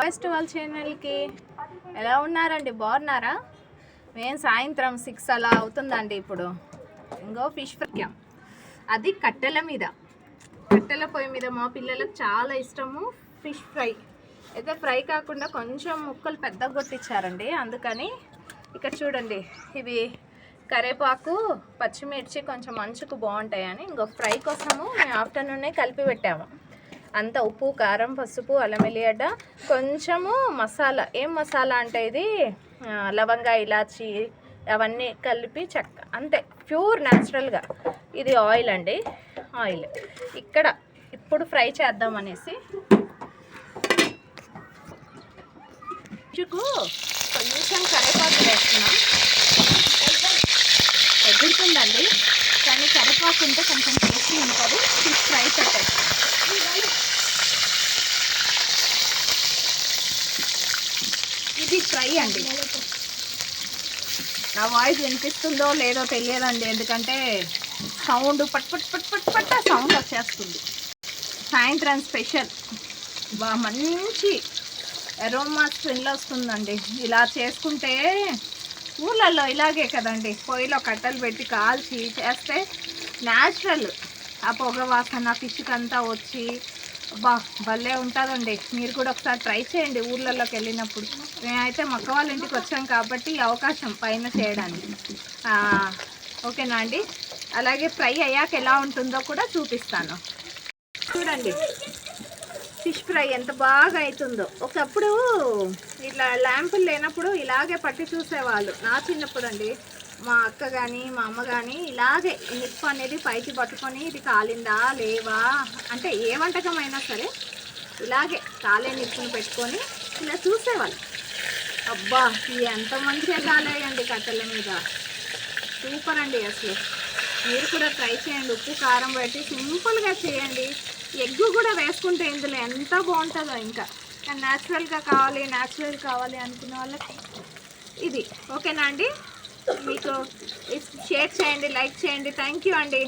Festival ఛానల్కి ఎలా ఉన్నారండి? బాగున్నారా? మేము సాయంత్రం 6 అలా అవుతుందండి. ఇప్పుడు ఇంకో ఫిష్ ఫ్రై, అది కట్టెల మీద, కట్టెల పొయ్యి మీద. మా పిల్లలకు చాలా ఇష్టము ఫిష్ ఫ్రై. అయితే ఫ్రై కాకుండా కొంచెం ముక్కలు పెద్దగా కొట్టించారండి. అందుకని ఇక్కడ చూడండి, ఇవి కరివేపాకు, పచ్చిమిర్చి కొంచెం మంచుకు బాగుంటాయని ఇంకో ఫ్రై కోసము మేము ఆఫ్టర్నూనే కలిపి పెట్టాము. అంత ఉప్పు, కారం, పసుపు, అల్లం వెల్లిగడ్డ, కొంచెము మసాలా. ఏం మసాలా అంటే ఇది లవంగా, ఇలాచి అవన్నీ కలిపి చెక్క, అంతే, ప్యూర్ న్యాచురల్గా. ఇది ఆయిల్ అండి, ఆయిల్. ఇక్కడ ఇప్పుడు ఫ్రై చేద్దాం అనేసి కొంచెం కరివేపాకు వేస్తున్నాం. ఎగురుతుందండి, కానీ కరివేపాకు ఉంటే కొంచెం టేస్టీ ఉంటుంది. ఫిష్ ఫ్రై పెట్టండి. ఇది ఫ్రై అండి. నా వాయిస్ వినిపిస్తుందో లేదో తెలియదండి, ఎందుకంటే సౌండ్ పట్ పట్ పట్ పట్ పట్ట సౌండ్ వచ్చేస్తుంది. సాయంత్రం స్పెషల్ మంచి ఎరోమా స్మెల్ వస్తుందండి. ఇలా చేసుకుంటే ఊళ్ళల్లో ఇలాగే కదండి, పొయ్యిలో కట్టెలు పెట్టి కాల్చి చేస్తే న్యాచురల్ ఆ పొగ వాసన ఫిష్కి అంతా వచ్చి భలే ఉంటుందండి. మీరు కూడా ఒకసారి ట్రై చేయండి ఊళ్ళల్లోకి వెళ్ళినప్పుడు. మేమైతే మక్క వాళ్ళ ఇంటికి వచ్చాం కాబట్టి ఈ అవకాశం పైన చేయడానికి. ఓకేనా అండి? అలాగే ఫ్రై అయ్యాక ఎలా ఉంటుందో కూడా చూపిస్తాను. చూడండి ఫిష్ ఫ్రై ఎంత బాగా అవుతుందో. ఒకప్పుడు ఇట్లా ల్యాంపులు లేనప్పుడు ఇలాగే పట్టి చూసేవాళ్ళు. నా చిన్నప్పుడు అండి, మా అక్క కానీ మా అమ్మ కానీ ఇలాగే నిప్పు అనేది పైకి పట్టుకొని ఇది కాలిందా లేవా అంటే ఏ వంటకం అయినా సరే ఇలాగే కాలే నిప్పును పెట్టుకొని ఇలా చూసేవాళ్ళు. అబ్బా, ఎంత మంచిగా కాలేయండి కట్టెల మీద, సూపర్ అండి. అసలు మీరు కూడా ట్రై చేయండి. ఉప్పు కారం పెట్టి సింపుల్గా చేయండి. ఎగ్గు కూడా వేసుకుంటే ఇందులో ఎంత బాగుంటుందో. ఇంకా న్యాచురల్గా కావాలి, న్యాచురల్ కావాలి అనుకున్న వాళ్ళకి ఇది ఓకేనా అండి? మీకు షేర్ చేయండి, లైక్ చేయండి. థ్యాంక్ యూ అండి.